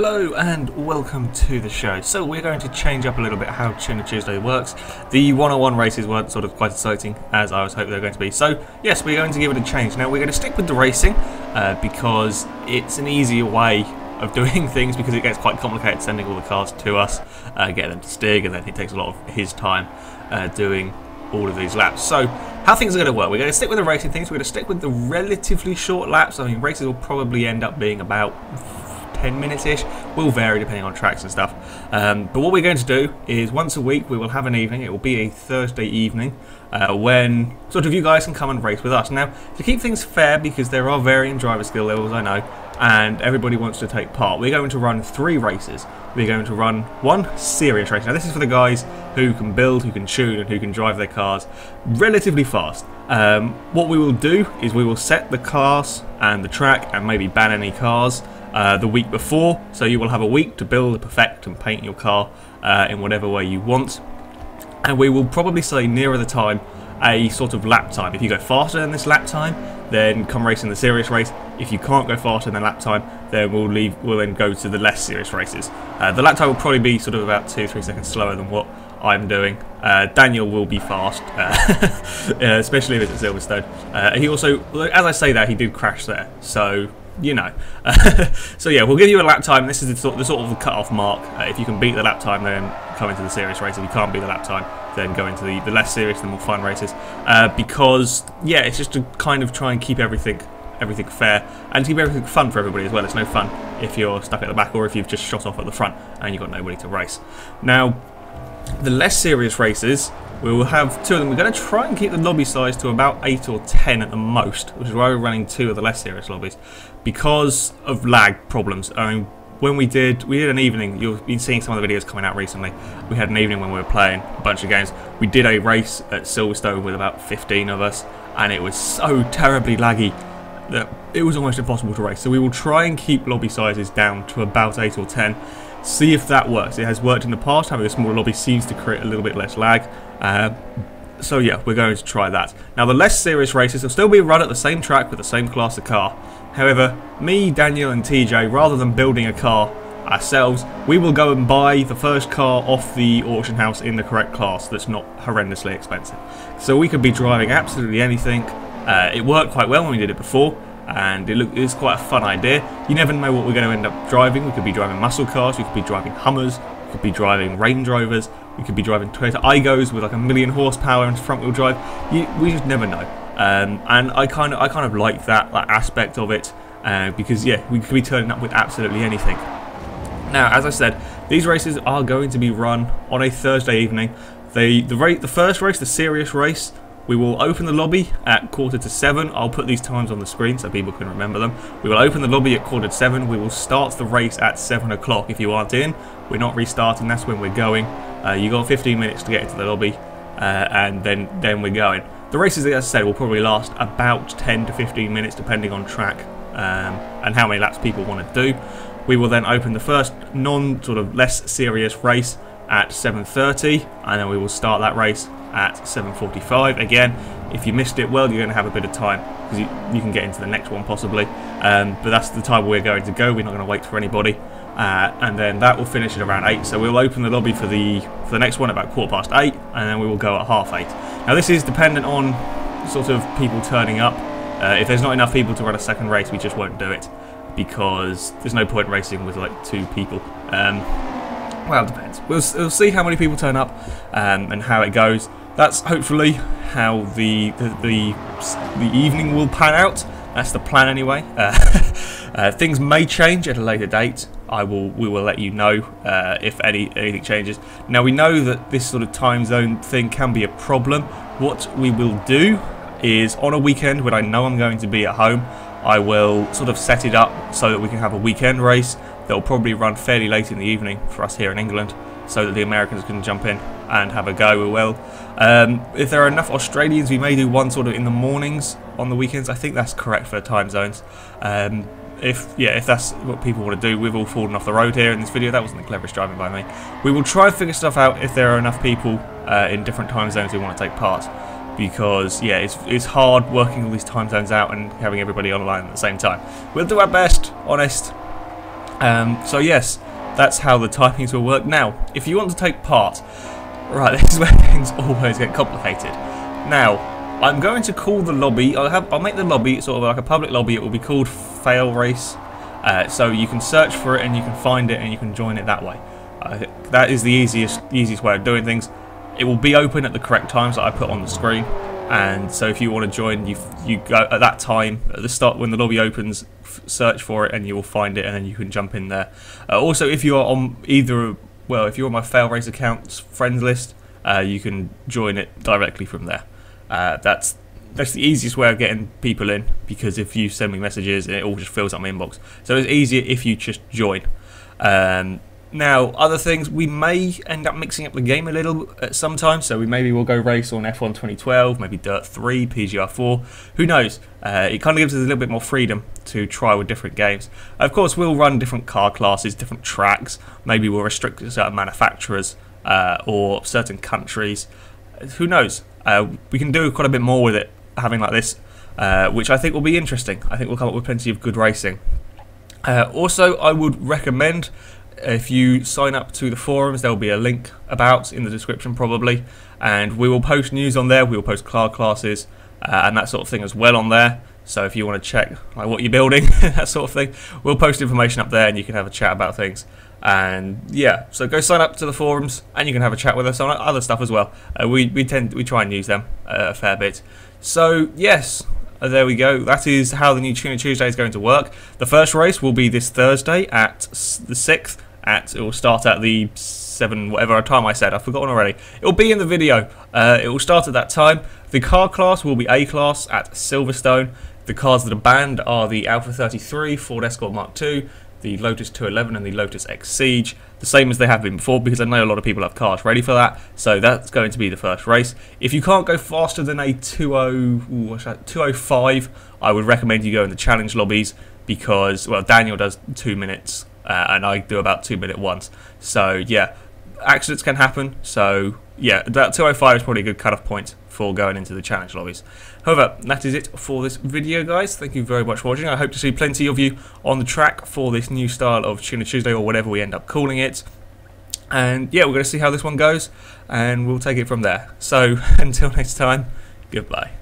Hello and welcome to the show. So we're going to change up a little bit how Tuna Tuesday works. The one-on-one races weren't sort of quite exciting as I was hoping they were going to be. So yes, we're going to give it a change. Now we're going to stick with the racing because it's an easier way of doing things, because it gets quite complicated sending all the cars to us, getting them to Stig, and then it takes a lot of his time doing all of these laps. So how things are going to work, we're going to stick with the racing things. We're going to stick with the relatively short laps. I mean, races will probably end up being about 10 minutes-ish, will vary depending on tracks and stuff, but what we're going to do is once a week we will have an evening. It will be a Thursday evening when sort of you guys can come and race with us. Now, to keep things fair, because there are varying driver skill levels, I know, and everybody wants to take part, we're going to run 3 races. We're going to run 1 serious race. Now this is for the guys who can build, who can tune, and who can drive their cars relatively fast. What we will do is we will set the cars and the track and maybe ban any cars the week before, so you will have a week to build, perfect and paint your car in whatever way you want, and we will probably say nearer the time a sort of lap time. If you go faster than this lap time, then come race in the serious race. If you can't go faster than lap time, then we'll then go to the less serious races. The lap time will probably be sort of about 2-3 seconds slower than what I'm doing. Daniel will be fast, especially if it's at Silverstone. He also, as I say that, he did crash there, so you know. So yeah, we'll give you a lap time. This is the sort of the cut-off mark. If you can beat the lap time, then come into the serious race. If you can't beat the lap time, then go into the less serious, the more fun races. Because yeah, it's just to kind of try and keep everything fair and keep everything fun for everybody as well. It's no fun if you're stuck at the back or if you've just shot off at the front and you've got nobody to race. Now, the less serious races, we will have 2 of them. We're going to try and keep the lobby size to about 8 or 10 at the most, which is why we're running 2 of the less serious lobbies, because of lag problems. I mean, when we did an evening, you've been seeing some of the videos coming out recently, we had an evening when we were playing a bunch of games. We did a race at Silverstone with about 15 of us, and it was so terribly laggy that it was almost impossible to race. So we will try and keep lobby sizes down to about 8 or 10. See if that works. It has worked in the past. Having a smaller lobby seems to create a little bit less lag. So yeah, we're going to try that. Now the less serious races will still be run at the same track with the same class of car. However, me, Daniel and TJ, rather than building a car ourselves, we will go and buy the first car off the auction house in the correct class that's not horrendously expensive. So we could be driving absolutely anything. It worked quite well when we did it before, and it's quite a fun idea. You never know what we're going to end up driving. We could be driving muscle cars, we could be driving Hummers, we could be driving Range Rovers, we could be driving Toyota Aigos with like 1,000,000 horsepower and front wheel drive. We just never know. And I kind of like that aspect of it, because yeah, we could be turning up with absolutely anything. Now, as I said, these races are going to be run on a Thursday evening. The first race, the serious race, we will open the lobby at 6:45. I'll put these times on the screen so people can remember them. We will open the lobby at 6:45. We will start the race at 7 o'clock. If you aren't in, we're not restarting. That's when we're going. You got 15 minutes to get into the lobby, and then we're going. The races, as I said, will probably last about 10 to 15 minutes depending on track and how many laps people want to do. We will then open the first sort of less serious race at 7:30, and then we will start that race at 7:45. Again, if you missed it, well, you're going to have a bit of time because you can get into the next one possibly, but that's the time we're going to go. We're not going to wait for anybody, and then that will finish at around 8. So we'll open the lobby for the next one about 8:15, and then we will go at 8:30. Now this is dependent on sort of people turning up. If there's not enough people to run a second race, we just won't do it, because there's no point racing with like 2 people. Well, it depends. We'll see how many people turn up and how it goes. That's hopefully how the evening will pan out. That's the plan anyway. Things may change at a later date. We will let you know if anything changes. Now, we know that this sort of time zone thing can be a problem. What we will do is, on a weekend when I know I'm going to be at home, I will sort of set it up so that we can have a weekend race that will probably run fairly late in the evening for us here in England, so that the Americans can jump in and have a go. We will. If there are enough Australians, we may do one sort of in the mornings on the weekends. I think that's correct for the time zones. If that's what people want to do, we've all fallen off the road here in this video. That wasn't the cleverest driving by me. We will try and figure stuff out if there are enough people in different time zones who want to take part, because yeah, it's hard working all these time zones out and having everybody online at the same time. We'll do our best, honest. So yes, that's how the typings will work. Now, if you want to take part, right, this is where things always get complicated. Now, I'm going to call the lobby. I'll make the lobby sort of like a public lobby. It will be called FailRace. So you can search for it and you can find it and you can join it that way. That is the easiest way of doing things. It will be open at the correct times that I put on the screen. And so if you want to join, you go at that time at the start when the lobby opens, search for it and you will find it, and then you can jump in there. Also, if you are on if you're on my FailRace account's friends list, you can join it directly from there. That's the easiest way of getting people in, because if you send me messages, it all just fills up my inbox. So it's easier if you just join. Now, other things, we may end up mixing up the game a little at some time, so maybe we'll go race on F1 2012, maybe Dirt 3, PGR 4, who knows. It kind of gives us a little bit more freedom to try with different games. Of course, we'll run different car classes, different tracks, maybe we'll restrict certain manufacturers or certain countries, who knows. We can do quite a bit more with it, having like this, which I think will be interesting. I think we'll come up with plenty of good racing. Also, I would recommend, if you sign up to the forums, there will be a link about in the description probably, and we will post news on there. We will post car classes and that sort of thing as well on there. So if you want to check like what you're building, that sort of thing, we'll post information up there and you can have a chat about things. And yeah, so go sign up to the forums and you can have a chat with us on other stuff as well. We try and use them a fair bit. So yes, there we go. That is how the new Tuner Tuesday is going to work. The first race will be this Thursday at the 6th. It will start at the 7 whatever time I said. I've forgotten already. It will be in the video. It will start at that time. The car class will be A class at Silverstone. The cars that are banned are the Alpha 33, Ford Escort Mark II, the Lotus 211 and the Lotus X Siege, the same as they have been before, because I know a lot of people have cars ready for that. So that's going to be the first race. If you can't go faster than a 205, I would recommend you go in the challenge lobbies, because, well, Daniel does 2 minutes and I do about 2-minute ones. So yeah, accidents can happen. So yeah, about 205 is probably a good cut-off point for going into the challenge lobbies. However, that is it for this video, guys. Thank you very much for watching. I hope to see plenty of you on the track for this new style of Tuner Tuesday, or whatever we end up calling it. And yeah, we're going to see how this one goes, and we'll take it from there. So until next time, goodbye.